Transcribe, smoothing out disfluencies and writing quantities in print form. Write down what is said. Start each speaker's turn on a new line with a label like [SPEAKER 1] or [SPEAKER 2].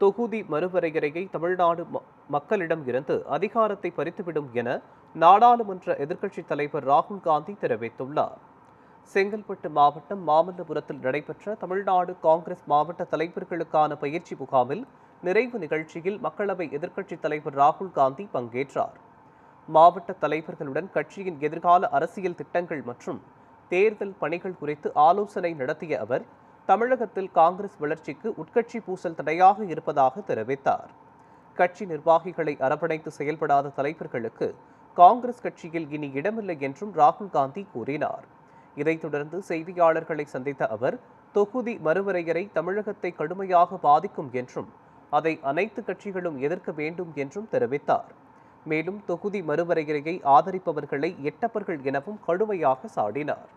[SPEAKER 1] தொகுதி மறுவரையறையை தமிழ்நாடு மக்களிடம் இருந்து அதிகாரத்தை பறித்துவிடும் என நாடாளுமன்ற எதிர்க்கட்சித் தலைவர் ராகுல் காந்தி தெரிவித்துள்ளார். செங்கல்பட்டு மாவட்டம் மாமல்லபுரத்தில் நடைபெற்ற தமிழ்நாடு காங்கிரஸ் மாவட்ட தலைவர்களுக்கான பயிற்சி முகாமில் நிறைவு நிகழ்ச்சியில் மக்களவை எதிர்க்கட்சித் தலைவர் ராகுல் காந்தி பங்கேற்றார். மாவட்ட தலைவர்களுடன் கட்சியின் எதிர்கால அரசியல் திட்டங்கள் மற்றும் தேர்தல் பணிகள் குறித்து ஆலோசனை நடத்திய அவர், தமிழகத்தில் காங்கிரஸ் வளர்ச்சிக்கு உட்கட்சி பூசல் தடையாக இருப்பதாக தெரிவித்தார். கட்சி நிர்வாகிகளை அரவணைத்து செயல்படாத தலைவர்களுக்கு காங்கிரஸ் கட்சியில் இனி இடமில்லை என்றும் ராகுல் காந்தி கூறினார். இதைத் தொடர்ந்து செய்தியாளர்களை சந்தித்த அவர், தொகுதி மறுவரையறை தமிழகத்தை கடுமையாக பாதிக்கும் என்றும் அதை அனைத்து கட்சிகளும் எதிர்க்க வேண்டும் என்றும் தெரிவித்தார். மேலும் தொகுதி மறுவரையறையை ஆதரிப்பவர்களை எட்டப்பர்கள் எனவும் கடுமையாக சாடினார்.